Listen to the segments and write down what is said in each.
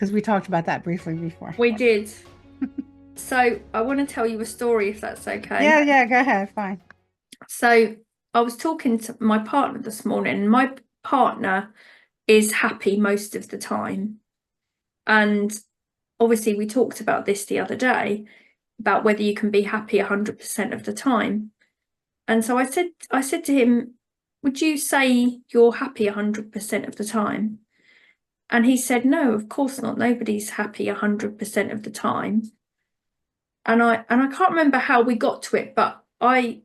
because we talked about that briefly before. We did. So I want to tell you a story if that's okay. Yeah, go ahead. Fine. So I was talking to my partner this morning. My partner is happy most of the time. And obviously we talked about this the other day about whether you can be happy 100% of the time. And so I said to him, would you say you're happy 100% of the time? And he said, no, of course not. Nobody's happy 100% of the time. And I can't remember how we got to it, but I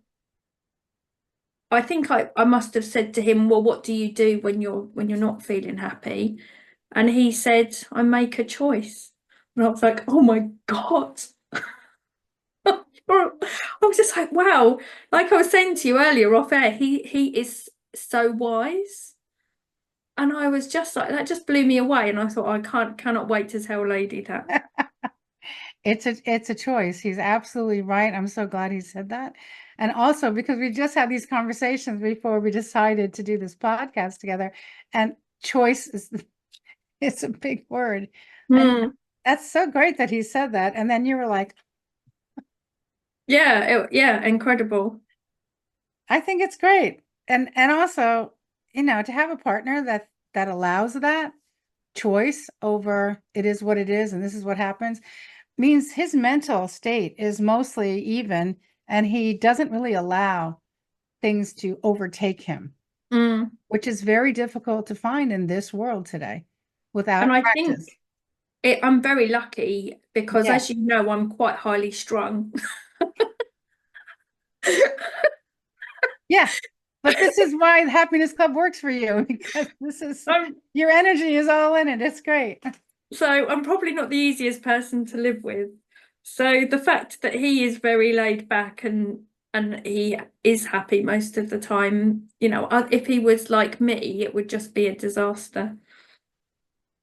think I must have said to him, well, what do you do when you're not feeling happy? And he said, I make a choice. And I was like, oh my God. I was just like, wow. Like I was saying to you earlier off air, he is so wise. And I was just like, that just blew me away. And I thought, I cannot wait to tell Lady that. It's a choice. He's absolutely right. I'm so glad he said that. And also because we just had these conversations before we decided to do this podcast together. And choice is it's a big word. And Mm. that's so great that he said that. And then you were like, Yeah, incredible. I think it's great. And also, to have a partner that allows that choice over it is what it is and this is what happens means his mental state is mostly even and he doesn't really allow things to overtake him, Mm. which is very difficult to find in this world today And without I think practice. I'm very lucky because, Yeah. as you know, I'm quite highly strung. Yeah. But this is why the Happiness Club works for you because this is I'm, your energy is all in it. It's great. so I'm probably not the easiest person to live with. So the fact that he is very laid back and he is happy most of the time, if he was like me, it would just be a disaster.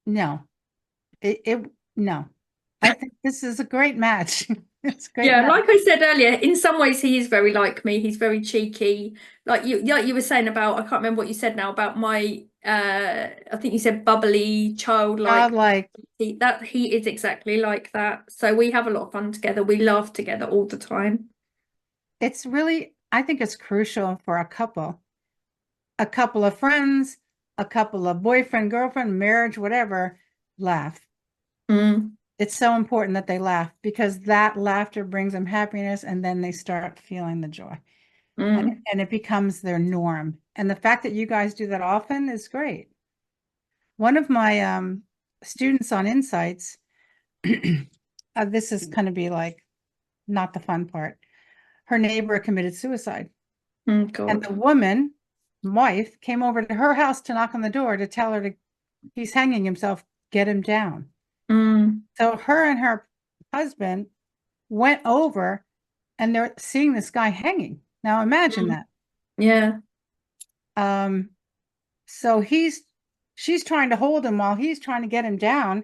No, it no. I think this is a great match. It's a great Yeah, match. like I said earlier, in some ways he is very like me. He's very cheeky. Like you were saying about, I can't remember what you said now about my I think you said bubbly, childlike. Childlike. He is exactly like that. So we have a lot of fun together. We laugh together all the time. It's really, I think it's crucial for a couple of friends, a couple of boyfriend, girlfriend, marriage, whatever, laugh. Mm, It's so important that they laugh because that laughter brings them happiness and then they start feeling the joy mm. and it becomes their norm. And the fact that you guys do that often is great. One of my students on Insights, this is going to be like not the fun part. Her neighbor committed suicide. Mm, And God. the woman, wife, came over to her house to knock on the door to tell her he's hanging himself, get him down. Mm, So her and her husband went over and they're seeing this guy hanging. Now imagine mm. that. Yeah. Um, so she's trying to hold him while he's trying to get him down.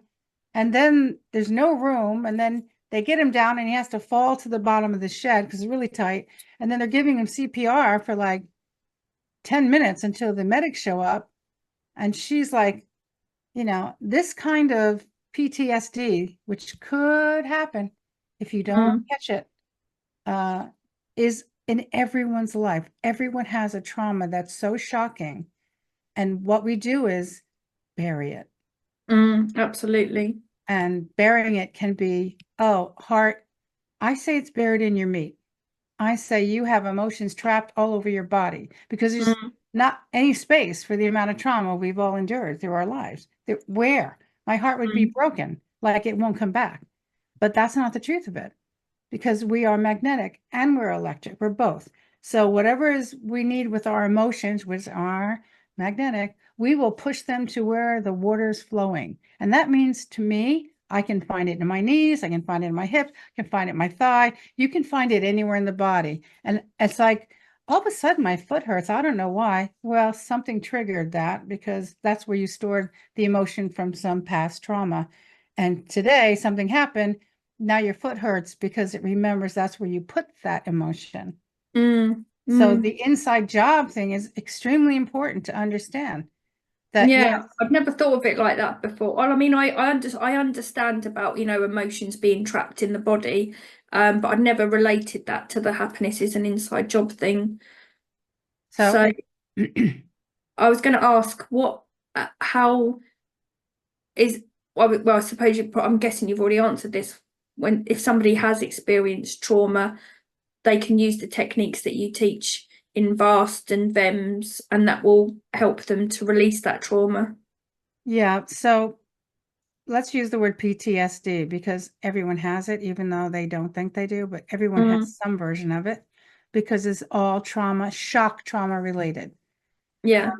And then there's no room. And then they get him down and he has to fall to the bottom of the shed because it's really tight. And then they're giving him CPR for like 10 minutes until the medics show up. And she's like, this kind of PTSD, which could happen if you don't Mm, catch it, uh, is in everyone's life. Everyone has a trauma that's so shocking. And what we do is bury it. absolutely. And burying it can be, oh, heart. I say it's buried in your meat. I say you have emotions trapped all over your body because there's Mm, not any space for the amount of trauma we've all endured through our lives. Where my heart would be mm, broken, like it won't come back. But that's not the truth of it because we are magnetic and we're electric. We're both. So whatever is we need with our emotions, which are magnetic, we will push them to where the water is flowing. And that means to me, I can find it in my knees, I can find it in my hips, I can find it in my thigh. You can find it anywhere in the body. And it's like all of a sudden my foot hurts. I don't know why. Well, something triggered that because that's where you stored the emotion from some past trauma. And today something happened. Now your foot hurts because it remembers that's where you put that emotion. mm, So mm, the inside job thing is extremely important to understand That, Yeah, yes. I've never thought of it like that before. Well, I mean, I understand about, emotions being trapped in the body, but I'd never related that to the happiness is an inside job thing. So So it, I was going to ask how is, well, I suppose I'm guessing you've already answered this. If somebody has experienced trauma, they can use the techniques that you teach in VAST and VEMS, and that will help them to release that trauma. yeah. So let's use the word PTSD because everyone has it, even though they don't think they do, but everyone Mm, has some version of it because it's all trauma, shock trauma related. yeah.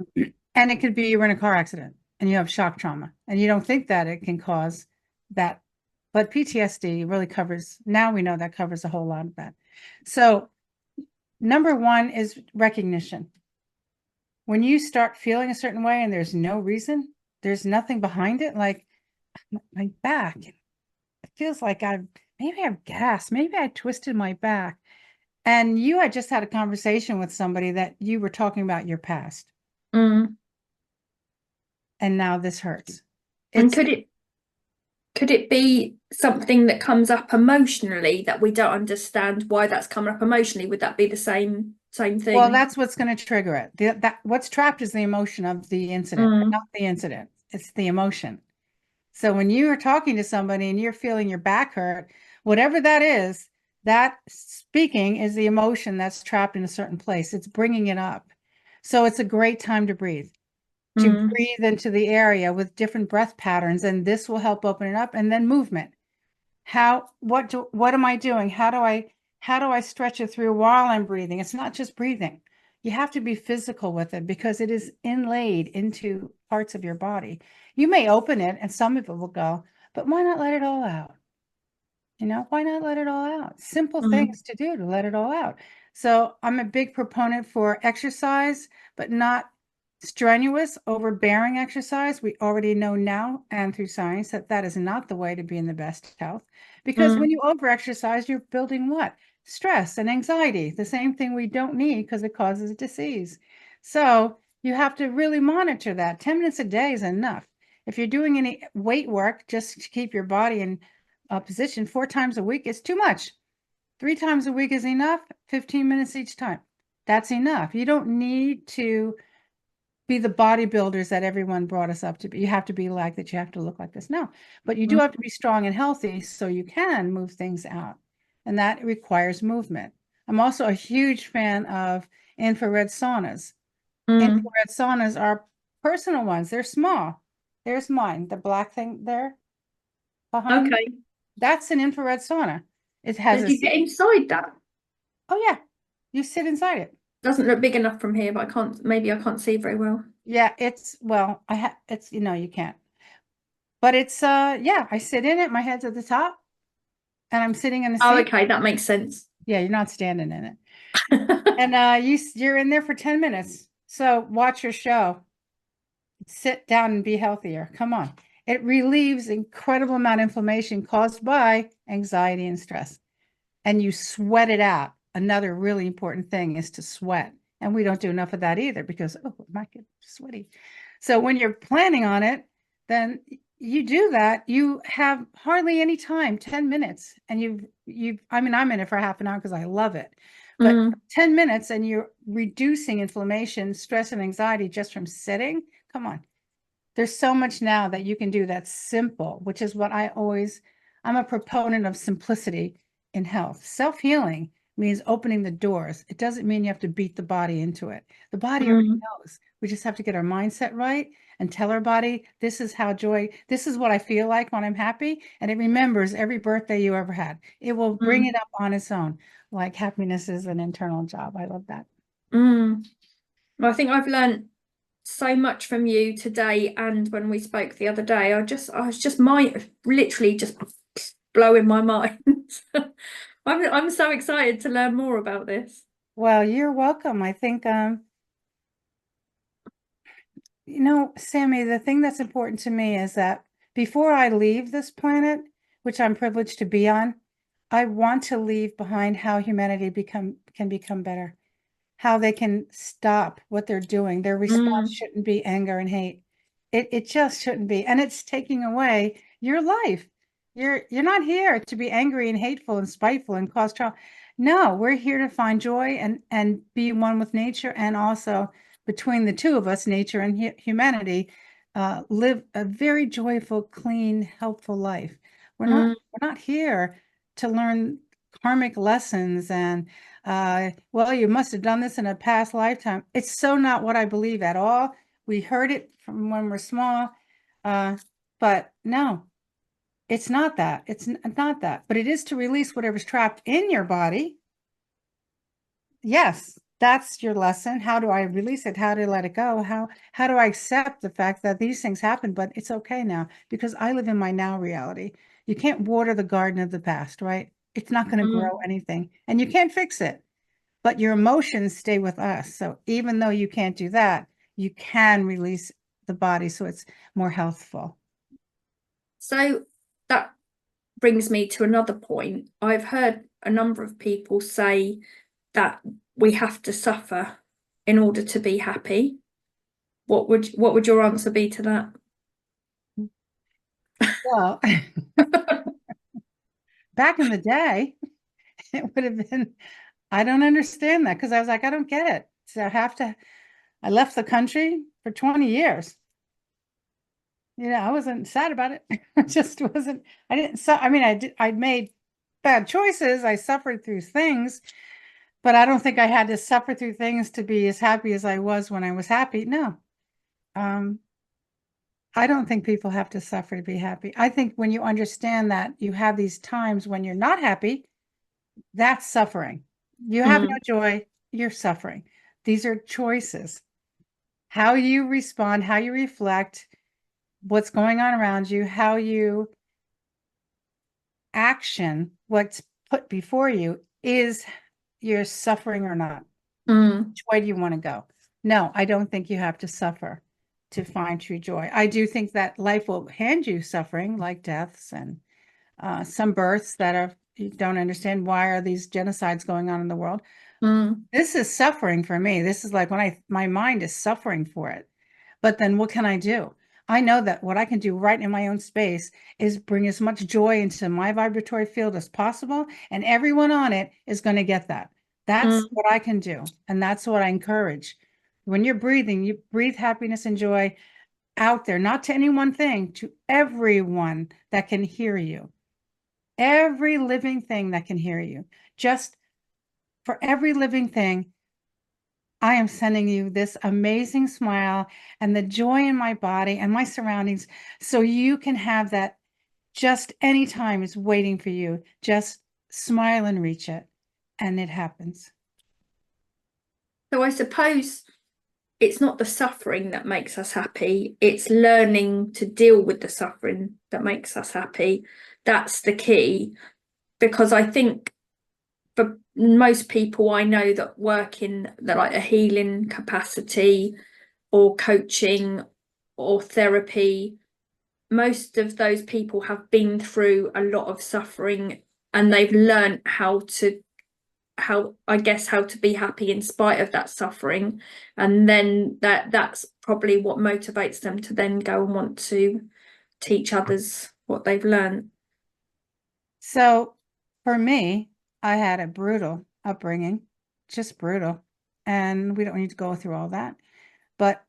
And it could be you were in a car accident and you have shock trauma and you don't think that it can cause that. But PTSD really covers, now we know that covers a whole lot of that. So, number one is recognition. When you start feeling a certain way and there's no reason, there's nothing behind it, like my back, it feels like maybe I've gas, maybe I twisted my back. And you had just had a conversation with somebody that you were talking about your past, Mm. and now this hurts. And It's could it be something that comes up emotionally that we don't understand why that's coming up emotionally? Would that be the same Well, thing? that's what's going to trigger it. That what's trapped is the emotion of the incident, Mm, not the incident. It's the emotion. So when you are talking to somebody and you're feeling your back hurt, whatever that is, that speaking is the emotion that's trapped in a certain place. It's bringing it up. So it's a great time to mm, breathe into the area with different breath patterns, and this will help open it up. And then movement. What am I doing? How do I stretch it through while I'm breathing? It's not just breathing. You have to be physical with it because it is inlaid into parts of your body. You may open it and some of it will go, but why not let it all out? Why not let it all out? Simple mm, things to do to let it all out. So I'm a big proponent for exercise, but not strenuous, overbearing exercise. We already know now and through science that that is not the way to be in the best health. Because when mm, you overexercise, you're building what? Stress and anxiety, the same thing we don't need because it causes disease. So you have to really monitor that. 10 minutes a day is enough. If you're doing any weight work just to keep your body in position 4 times a week is too much. 3 times a week is enough. 15 minutes each time. That's enough. You don't need to be the bodybuilders that everyone brought us up to be. You have to be like that. You have to look like this. No, but you do mm, have to be strong and healthy so you can move things out. And that requires movement. I'm also a huge fan of infrared saunas. mm. Infrared saunas are personal ones. They're small. There's mine, the black thing there behind me. Okay. That's an infrared sauna. It So has a do you get seat. inside that? Oh yeah, you sit inside it. Doesn't look big enough from here, but maybe I can't see very well. Yeah, it's you can't. But it's yeah, I sit in it, my head's at the top, and I'm sitting in a Oh, seat. okay, that makes sense. Yeah, you're not standing in it. And you're in there for 10 minutes. So watch your show. Sit down and be healthier. Come on. It relieves incredible amount of inflammation caused by anxiety and stress. And you sweat it out. Another really important thing is to sweat. And we don't do enough of that either because, oh, I might get sweaty. So when you're planning on it, then you do that. You have hardly any time, 10 minutes. And I mean, I'm in it for half an hour because I love it. But Mm, 10 minutes and you're reducing inflammation, stress, and anxiety just from sitting. Come on. There's so much now that you can do that's simple, which is what I'm a proponent of simplicity in health. Self-healing means opening the doors. It doesn't mean you have to beat the body into it. The body already mm, knows. We just have to get our mindset right and tell our body, this is what I feel like when I'm happy. And it remembers every birthday you ever had. It will bring mm, it up on its own. Like happiness is an internal job. I love that. mm. Well, I think I've learned so much from you today and when we spoke the other day. I was just literally just blowing my mind. I'm so excited to learn more about this. Well, you're welcome. I think Sammy, the thing that's important to me is that before I leave this planet, which I'm privileged to be on, I want to leave behind how humanity can become better, how they can stop what they're doing. Their response Mm, shouldn't be anger and hate. It just shouldn't be. And it's taking away your life. You're not here to be angry and hateful and spiteful and cause trouble. No, we're here to find joy and be one with nature, and also between the two of us, nature and humanity, live a very joyful, clean, helpful life. Mm. We're not here to learn karmic lessons and well, you must have done this in a past lifetime. It's so not what I believe at all. We heard it from when we're small, but no, it's not that. It's not that. But it is to release whatever's trapped in your body. Yes, that's your lesson. How do I release it? How do I let it go? How do I accept the fact that these things happen, but it's okay now because I live in my now reality. You can't water the garden of the past, right? It's not going to grow anything, and you can't fix it. But your emotions stay with us. So even though you can't do that, you can release the body so it's more healthful. So that brings me to another point. I've heard a number of people say that we have to suffer in order to be happy. What would your answer be to that? Well, back in the day, it would have been, I don't understand that because I was like, I don't get it. So I left the country for 20 years. I wasn't sad about it. I just wasn't, I didn't, so, I mean, I made bad choices. I suffered through things, but I don't think I had to suffer through things to be as happy as I was when I was happy. No. Um, I don't think people have to suffer to be happy. I think when you understand that you have these times when you're not happy, that's suffering. You have no joy, you're suffering. These are choices. How you respond, how you reflect, what's going on around you, how you action what's put before you is you're suffering or not. Which way do you want to go? No, I don't think you have to suffer to find true joy. I do think that life will hand you suffering, like deaths and some births that are you don't understand why are these genocides going on in the world. This is suffering for me. This is like when my mind is suffering for it. But then what can I do? I know that what I can do right in my own space is bring as much joy into my vibratory field as possible, and everyone on it is going to get that. That's what I can do, and that's what I encourage. When you're breathing, you breathe happiness and joy out there, not to any one thing, to everyone that can hear you. Every living thing that can hear you. Just for every living thing, I am sending you this amazing smile and the joy in my body and my surroundings so you can have that just anytime is waiting for you. Just smile and reach it, and it happens. So I suppose it's not the suffering that makes us happy, it's learning to deal with the suffering that makes us happy. That's the key, because I think for most people I know that work in like a healing capacity or coaching or therapy, most of those people have been through a lot of suffering and they've learned how to be happy in spite of that suffering, and then that's probably what motivates them to then go and want to teach others what they've learned. So for me, I had a brutal upbringing, just brutal. And we don't need to go through all that. But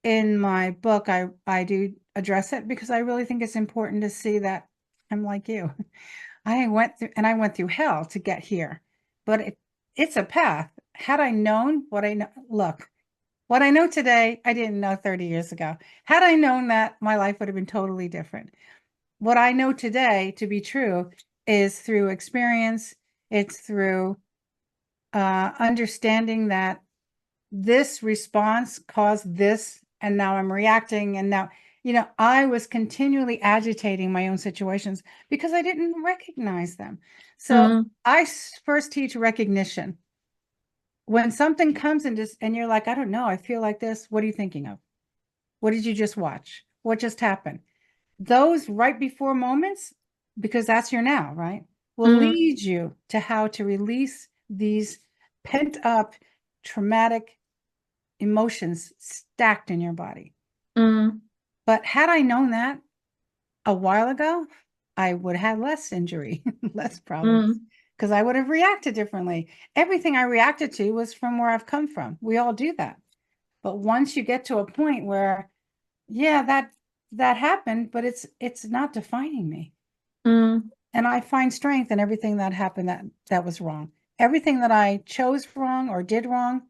in my book, I do address it because I really think it's important to see that I'm like you. I went through hell to get here, but it's a path. Had I known what I know, look, what I know today, I didn't know 30 years ago. Had I known that, my life would have been totally different. What I know today to be true is through experience. It's through understanding that this response caused this, and now I'm reacting. And now, I was continually agitating my own situations because I didn't recognize them. So I first teach recognition. When something comes and you're like, I don't know, I feel like this. What are you thinking of? What did you just watch? What just happened? Those right before moments, because that's your now, right, will lead you to how to release these pent up traumatic emotions stacked in your body. But had I known that a while ago, I would have less injury, less problems, Mm, because I would have reacted differently. Everything I reacted to was from where I've come from. We all do that. But once you get to a point where, yeah, that happened, but it's not defining me. mm, And I find strength in everything that happened that was wrong. Everything that I chose wrong or did wrong,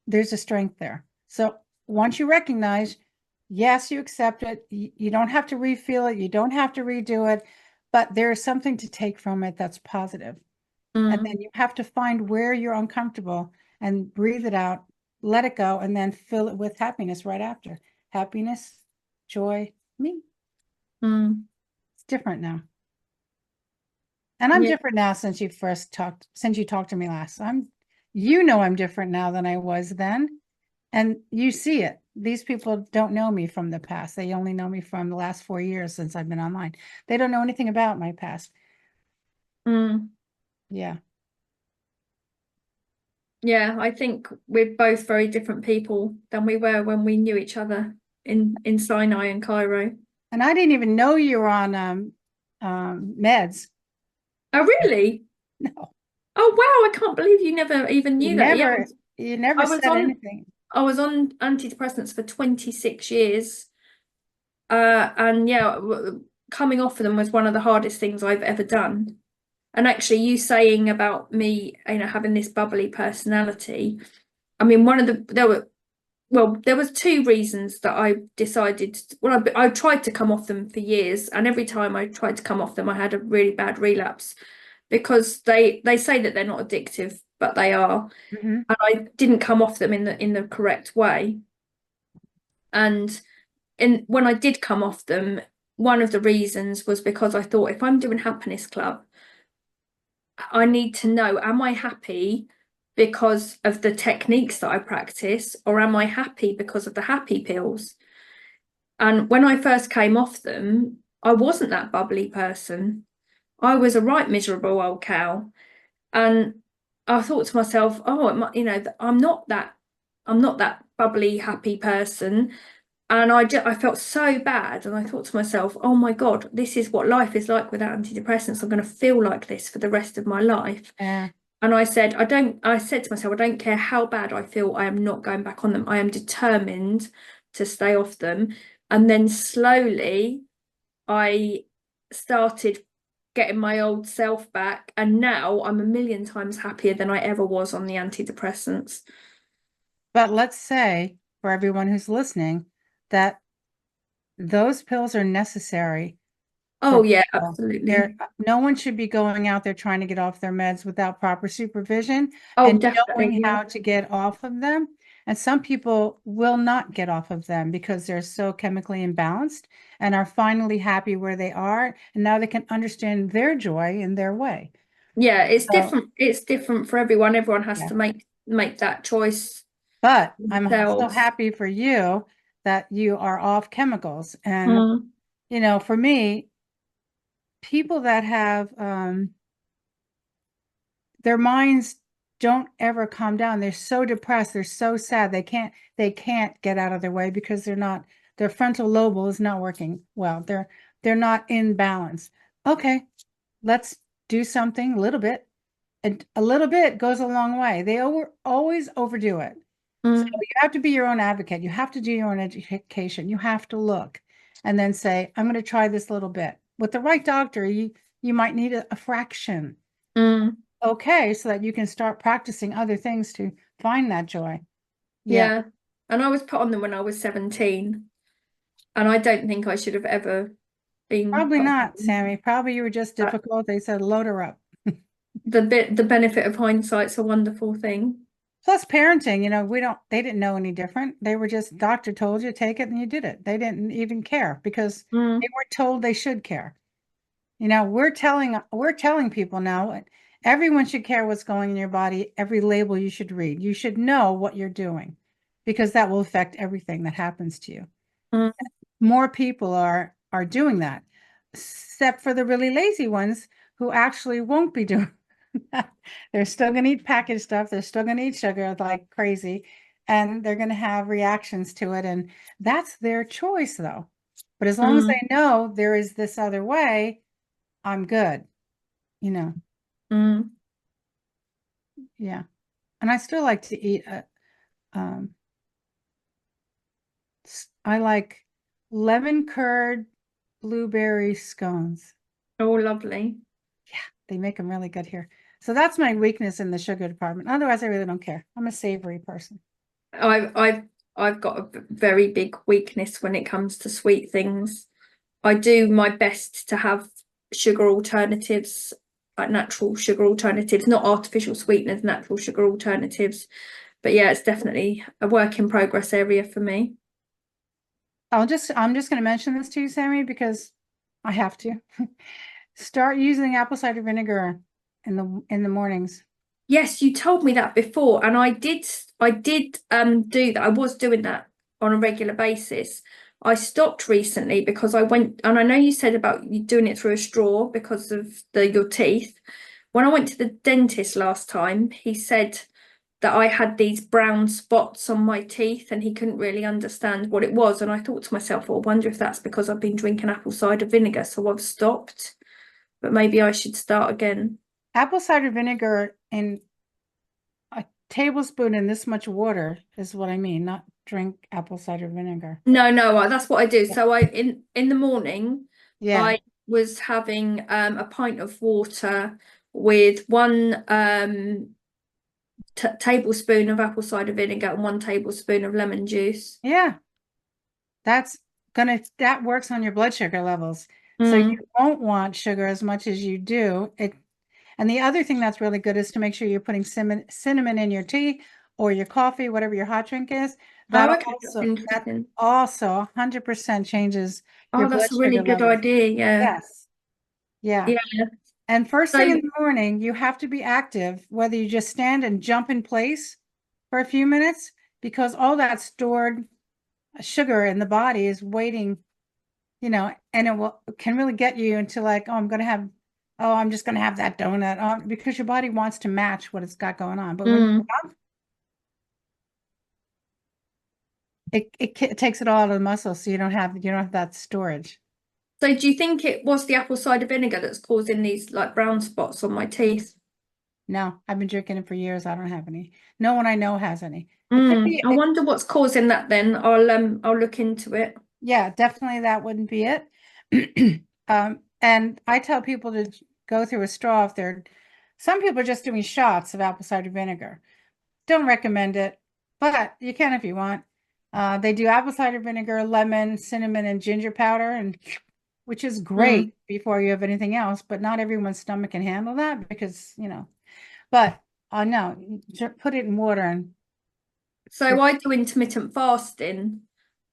there's a strength there. So once you recognize, yes, you accept it. You don't have to refeel it. You don't have to redo it, but there is something to take from it that's positive. And then mm, you have to find where you're uncomfortable and breathe it out, let it go, and then fill it with happiness right after. Happiness, joy, me. mm. It's different now. And I'm Yeah. different now since you talked to me last. I'm different now than I was then. And you see it. These people don't know me from the past. They only know me from the last 4 years since I've been online. They don't know anything about my past. Mm. Yeah. Yeah, I think we're both very different people than we were when we knew each other in Sinai and Cairo. And I didn't even know you were on meds. Oh, really? No, Oh, wow, I can't believe you never even you knew that. Yeah, never you never I was said on anything. I was on antidepressants for 26 years. And yeah, coming off of them was one of the hardest things I've ever done. And actually, you saying about me, having this bubbly personality. I mean, there was two reasons that I decided. Well, I tried to come off them for years, and every time I tried to come off them, I had a really bad relapse because they say that they're not addictive, but they are, Mhm. and I didn't come off them in the correct way. And when I did come off them, one of the reasons was because I thought if I'm doing Happiness Club, I need to know, am I happy because of the techniques that I practice, or am I happy because of the happy pills? And when I first came off them, I wasn't that bubbly person. I was a right miserable old cow. And I thought to myself, oh, I'm not that bubbly, happy person. And I felt so bad. And I thought to myself, oh my God, this is what life is like without antidepressants. I'm going to feel like this for the rest of my life. Yeah. And I said to myself, I don't care how bad I feel, I am not going back on them. I am determined to stay off them. And then slowly I started getting my old self back. And now I'm a million times happier than I ever was on the antidepressants. But let's say for everyone who's listening that those pills are necessary for Oh, yeah, people. absolutely. No one should be going out there trying to get off their meds without proper supervision Oh, and definitely. knowing Yeah. how to get off of them. And some people will not get off of them because they're so chemically imbalanced and are finally happy where they are. And now they can understand their joy in their way. Yeah, it's So, different. It's different for everyone. Everyone has yeah. to make that choice But I'm so themselves. happy for you that you are off chemicals. And, Mm, for me, people that have their minds don't ever calm down. They're so depressed, they're so sad. They can't get out of their way because their frontal lobe is not working well. They're not in balance. Okay, let's do something a little bit. And a little bit goes a long way. They always overdo it. So mm, you have to be your own advocate. You have to do your own education. You have to look and then say, I'm going to try this little bit. With the right doctor, you might need a fraction. mm. Okay, so that you can start practicing other things to find that joy. Yeah, Yeah. And I was put on them when I was 17, and I don't think I should have ever been probably put on not, them. Sammy. Probably you were just But difficult. They said load her up. the benefit of hindsight's a wonderful thing. Plus parenting, they didn't know any different. They were just doctor told you take it and you did it. They didn't even care because they Mm, weren't told they should care. We're telling people now everyone should care what's going in your body, every label you should read. You should know what you're doing because that will affect everything that happens to you. mm, More people are doing that, except for the really lazy ones who actually won't be doing that. They're still going to eat packaged stuff. They're still going to eat sugar like crazy, and they're going to have reactions to it. And that's their choice, though. But as long as they know there is this other way, I'm good, you know. Mm. Yeah. And I still like to eat um I like lemon curd blueberry scones. Oh, lovely. Yeah, they make them really good here. So that's my weakness in the sugar department. Otherwise, I really don't care. I'm a savory person. I've got a very big weakness when it comes to sweet things. I do my best to have sugar alternatives, like natural sugar alternatives, not artificial sweeteners, natural sugar alternatives. But yeah, it's definitely a work in progress area for me. I'm just going to mention this to you, Sammy, because I have to. Start using apple cider vinegar in the mornings. Yes, you told me that before, and I did do that. I was doing that on a regular basis. I stopped recently because I went, and I know you said about you doing it through a straw because of your teeth. When I went to the dentist last time, he said that I had these brown spots on my teeth and he couldn't really understand what it was. And I thought to myself, well, I wonder if that's because I've been drinking apple cider vinegar, so I've stopped, but maybe I should start again. Apple cider vinegar in a tablespoon in this much water is what I mean, not drink apple cider vinegar. No, no, that's what I do. Yeah. So in the morning, Yeah. I was having a pint of water with one t tablespoon of apple cider vinegar and 1 tablespoon of lemon juice. Yeah. That works on your blood sugar levels. So you Mm. won't want sugar as much as you do. And the other thing that's really good is to make sure you're putting cinnamon in your tea or your coffee, whatever your hot drink is. Oh, okay, that's That interesting. also 100% changes your Oh, blood that's a really sugar good levels. idea. Yeah. Yes. Yeah. Yeah. And first thing in So, the morning, you have to be active, whether you just stand and jump in place for a few minutes, because all that stored sugar in the body is waiting, and can really get you into like, I'm just gonna have that donut, because your body wants to match what it's got going on. But when you mm. jump, it takes it all out of the muscle, so you don't have that storage. So do you think it was the apple cider vinegar that's causing these like brown spots on my teeth? No, I've been drinking it for years. I don't have any. No one I know has any. It could be, I wonder what's causing that then. I'll look into it. yeah, definitely that wouldn't be it. And I tell people to go through a straw if some people are just doing shots of apple cider vinegar. Don't recommend it, but you can if you want. They do apple cider vinegar, lemon, cinnamon, and ginger powder, and which is Mm. great before you have anything else, but not everyone's stomach can handle that because, but no, put it in water and So I do intermittent fasting.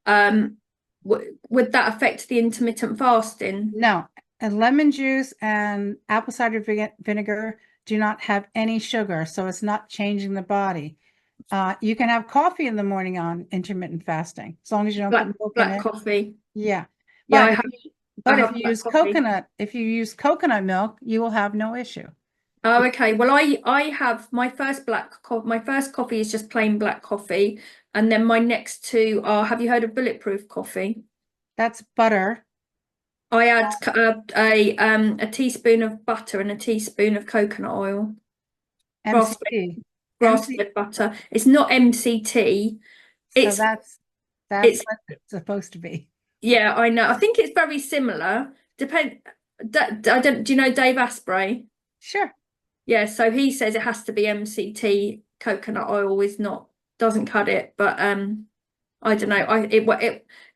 Would that affect the intermittent fasting? no, and lemon juice and apple cider vinegar do not have any sugar, so it's not changing the body. You can have coffee in the morning on intermittent fasting, as long as you don't put milk in Black it. coffee. Yeah. Yeah, But I if have you black use coffee. coconut milk, you will have no issue. Oh, okay. Well, I have my first coffee is just plain black coffee, and then my next two are. Have you heard of bulletproof coffee? That's butter, I add a teaspoon of butter and a teaspoon of coconut oil. Grass MCT. grass fed butter. It's not MCT. So It's that's it's what it's supposed to be. yeah, I know. I think it's very similar. I don't. Do you know Dave Asprey? Sure. Yeah, so he says it has to be MCT. Coconut oil is not doesn't cut it, but I don't know.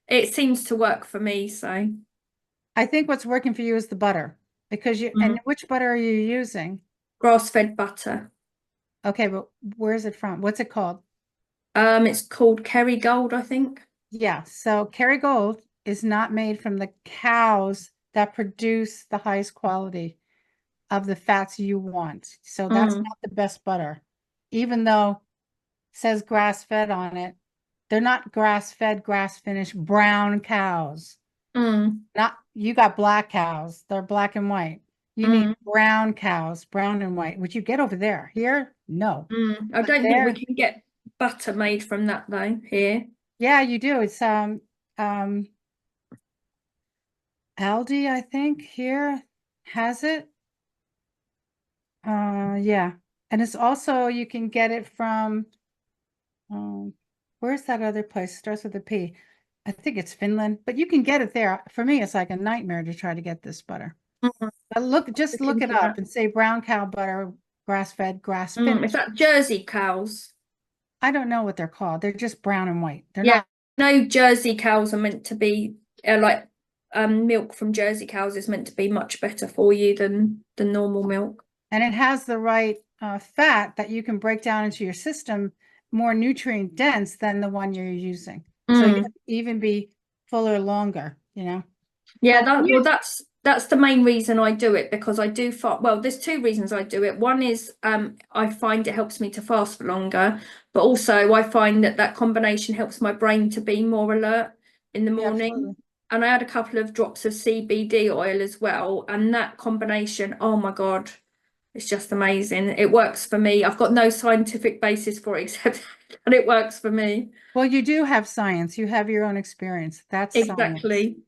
It seems to work for me. So I think what's working for you is the butter because and which butter are you using? grass fed butter. Okay, but where is it from? What's it called? It's called Kerrygold, I think. Yeah, so Kerrygold is not made from the cows that produce the highest quality of the fats you want. So that's Mm, not the best butter. Even though it says grass fed on it, they're not grass fed, grass finished brown cows. mm, Not you got black cows, they're black and white. You need mm, brown cows, brown and white, which you get over there. Here, no. I But don't think we there, can get butter made from that though here. yeah, you do. It's um Aldi, I think, here has it. Yeah. And it's also, you can get it from, where's that other place? Starts with a P. I think it's Finland, but you can get it there. For me, it's like a nightmare to try to get this butter. Mhm. But look, just Look look it into up that. and say brown cow butter, grass-fed, grass Is finished. that Jersey cows? I don't know what they're called. They're just brown and white. They're Yeah, not, no, Jersey cows are meant to be like milk from Jersey cows is meant to be much better for you than the normal milk. and it has the right fat that you can break down into your system, more nutrient dense than the one you're using. So you Mm. even be fuller longer, you know. Yeah, But when you, that's the main reason I do it, because I do fast. Well, there's two reasons I do it. One is I find it helps me to fast for longer, but also I find that that combination helps my brain to be more alert in the yeah, morning. absolutely. And I add a couple of drops of CBD oil as well, and that combination, oh my God, it's just amazing. It works for me. I've got no scientific basis for it except that it works for me. Well, you do have science. You have your own experience. That's science. Exactly.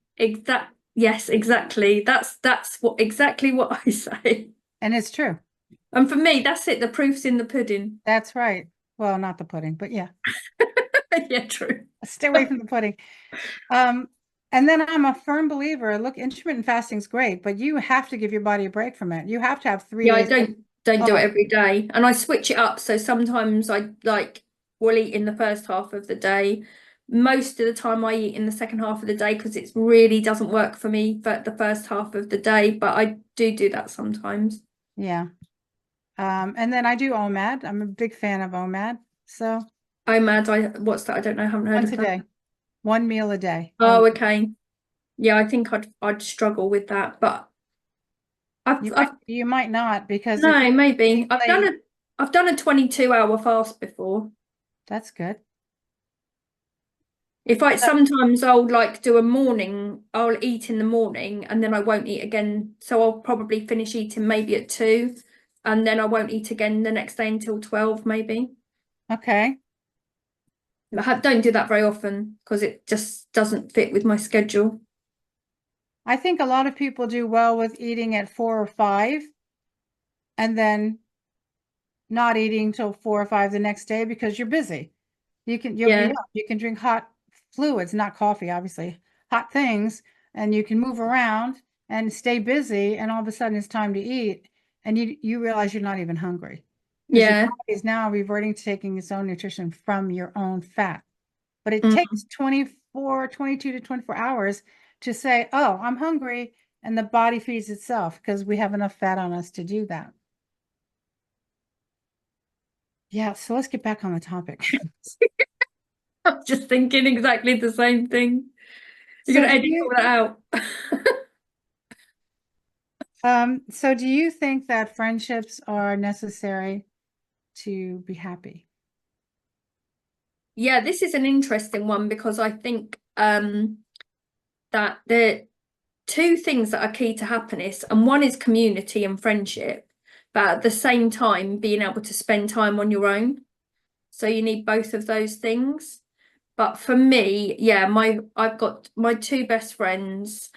Yes, exactly. That's what exactly what I say. And it's true. And for me, that's it. The proof's in the pudding. That's right. Well, not the pudding, but yeah, Yeah, true. stay away from the pudding. Um, and then I'm a firm believer. Look, intermittent fasting is great, but you have to give your body a break from it. You have to have three Yeah, I days don't do it off. every day. And I switch it up. So sometimes I like will eat in the first half of the day. Most of the time I eat in the second half of the day because it really doesn't work for me for the first half of the day, but I do that sometimes. Yeah. And then I do OMAD. I'm a big fan of OMAD. So What's that? I don't know, I haven't heard once of a that. day, one meal a day. Oh, okay. Yeah, I think I'd struggle with that, but I've You might not, because if you no, maybe late, I've done a 22-hour fast before. that's good. If I Uh, sometimes I'll like do a morning, I'll eat in the morning and then I won't eat again. So I'll probably finish eating maybe at 2 and then I won't eat again the next day until 12 maybe. Okay. But don't do that very often because it just doesn't fit with my schedule. I think a lot of people do well with eating at 4 or 5 and then not eating till 4 or 5 the next day because you're busy. You'll be Yeah. up. You can drink hot fluids, not coffee, obviously, hot things, and you can move around and stay busy. And all of a sudden it's time to eat. And you realize you're not even hungry because your Yeah. body is now reverting to taking its own nutrition from your own fat. But it Mm. takes 22 to 24 hours to say, oh, I'm hungry. And the body feeds itself because we have enough fat on us to do that. Yeah, so let's get back on the topic. I'm just thinking exactly the same thing. You're So gonna do edit all you that out. so do you think that friendships are necessary to be happy? Yeah, this is an interesting one because I think that the two things that are key to happiness, and one is community and friendship, but at the same time being able to spend time on your own. So you need both of those things. But for me, yeah, I've got my two best friends.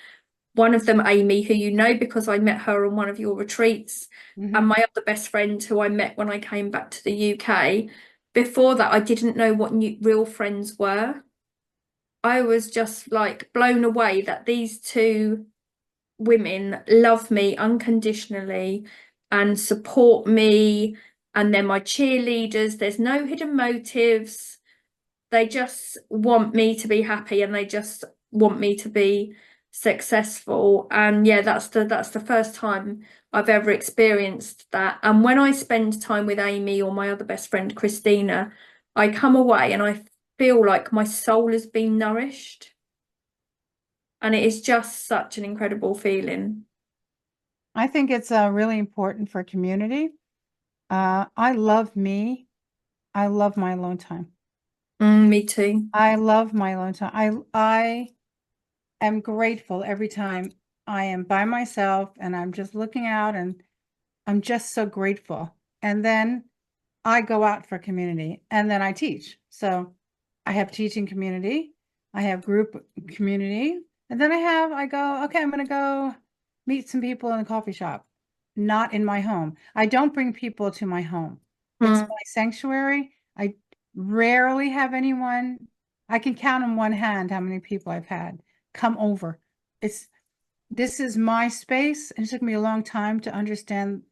One of them, Amy, who you know because I met her on one of your retreats, Hmm. and my other best friend who I met when I came back to the UK. Before that, I didn't know what real friends were. I was just like blown away that these two women love me unconditionally and support me, and they're my cheerleaders. There's no hidden motives. They just want me to be happy and they just want me to be successful. And yeah, that's the first time I've ever experienced that. And when I spend time with Amy or my other best friend Christina, I come away and I feel like my soul has been nourished. And it is just such an incredible feeling. I think it's really important for community. I love me. I love my alone time. Me too. I love my alone time. I am grateful every time I am by myself and I'm just looking out and I'm just so grateful. And then I go out for community and then I teach. So I have teaching community, I have group community, And then I go, okay, I'm going to go meet some people in a coffee shop, not in my home. I don't bring people to my home. It's Mm, my sanctuary. I rarely have anyone, I can count on one hand how many people I've had come over. This is my space, and it took me a long time to understand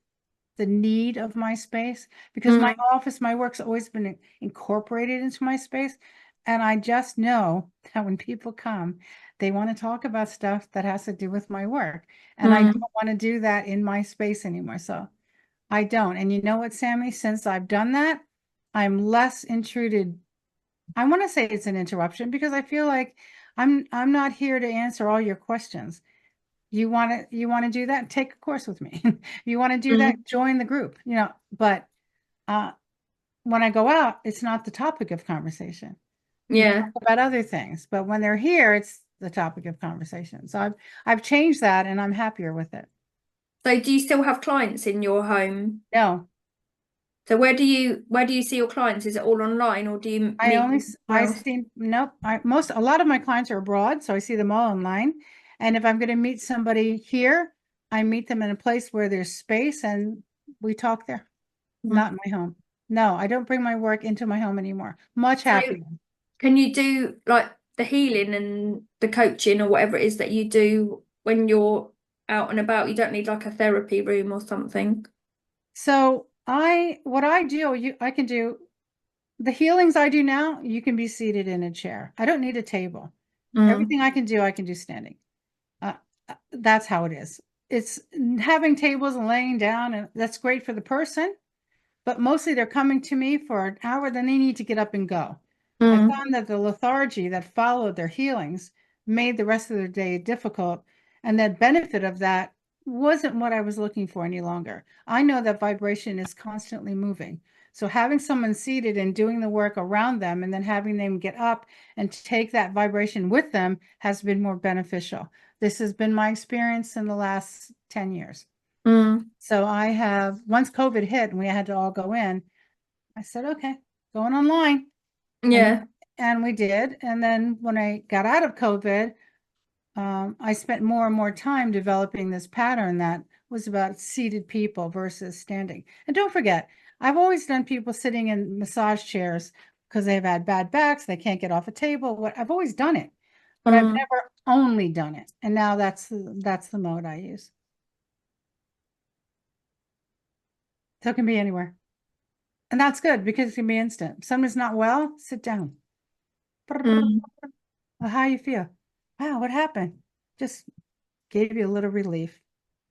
the need of my space because my mm, office, my work's always been incorporated into my space. And I just know that when people come, they want to talk about stuff that has to do with my work. And I mm, don't want to do that in my space anymore. So I don't. And you know what, Sammy? Since I've done that, I'm less intruded. I want to say it's an interruption because I feel like I'm not here to answer all your questions. You want to do that? Take a course with me. You want to do that? mm. Join the group, but uh, when I go out, it's not the topic of conversation. We talk Yeah. about other things, but when they're here, it's the topic of conversation. So I've changed that and I'm happier with it. So do you still have clients in your home? No, So where do you see your clients? Is it all online or do you meet them I somewhere else? see, nope. A lot of my clients are abroad, so I see them all online. And if I'm going to meet somebody here, I meet them in a place where there's space and we talk there. Not Mm. in my home. No, I don't bring my work into my home anymore. Much So happier. can you do like the healing and the coaching or whatever it is that you do when you're out and about? You don't need like a therapy room or something. So what I do, I can do the healings I do now, you can be seated in a chair. I don't need a table. Mm, Everything I can do standing. Uh, that's how it is. It's having tables and laying down, and that's great for the person. But mostly they're coming to me for an hour, then they need to get up and go. I mm, found that the lethargy that followed their healings made the rest of their day difficult. And the benefit of that wasn't what I was looking for any longer. I know that vibration is constantly moving. So having someone seated and doing the work around them and then having them get up and take that vibration with them has been more beneficial. This has been my experience in the last 10 years. mm. So once COVID hit and we had to all go in, I said, okay, going online. And Yeah. and we did. And then when I got out of COVID, I spent more and more time developing this pattern that was about seated people versus standing. And don't forget, I've always done people sitting in massage chairs because they've had bad backs, they can't get off a table. I've always done it, but I've Mm, never only done it. And now that's the mode I use. So it can be anywhere. And that's good because it can be instant. If someone's not well, sit down. mm, Well, how you feel? Wow, what happened? Just gave you a little relief.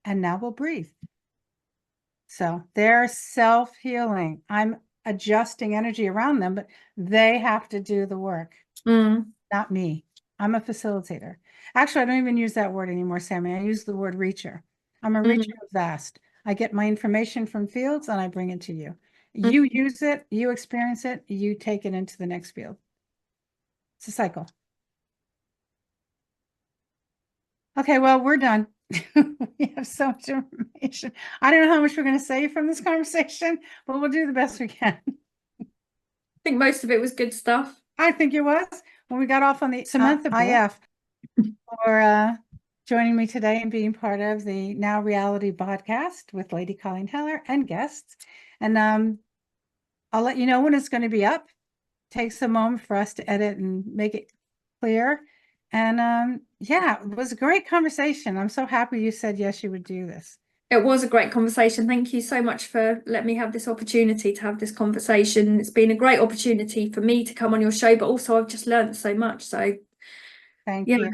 And now we'll breathe. So they're self-healing. I'm adjusting energy around them, but they have to do the work, mm, not me. I'm a facilitator. Actually, I don't even use that word anymore, Sammy. I use the word reacher. I'm a reacher mm, of vast. I get my information from fields and I bring it to you. You mm. use it, you experience it, you take it into the next field. It's a cycle. Okay, well, we're done. We have so much information. I don't know how much we're going to say from this conversation, but we'll do the best we can. I think most of it was good stuff. I think it was when we got off on the Samantha IF for joining me today and being part of the Now Reality podcast with Lady Colleen Heller and guests. And I'll let you know when it's going to be up. Takes a moment for us to edit and make it clear. And yeah, it was a great conversation. I'm so happy you said yes, you would do this. It was a great conversation. Thank you so much for letting me have this opportunity to have this conversation. It's been a great opportunity for me to come on your show, but also I've just learned so much. So Thank yeah, you.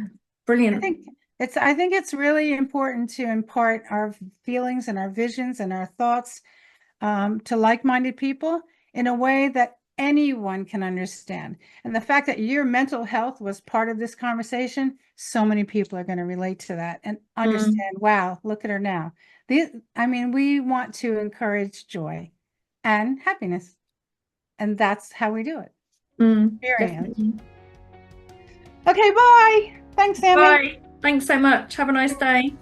I brilliant. think I think it's really important to impart our feelings and our visions and our thoughts to like-minded people in a way that anyone can understand. And the fact that your mental health was part of this conversation, so many people are going to relate to that and Mm, understand, wow, look at her now. I mean, we want to encourage joy and happiness, and that's how we do it. Experience. definitely. Okay, bye. Thanks, Sammy. Bye. Thanks so much. Have a nice day.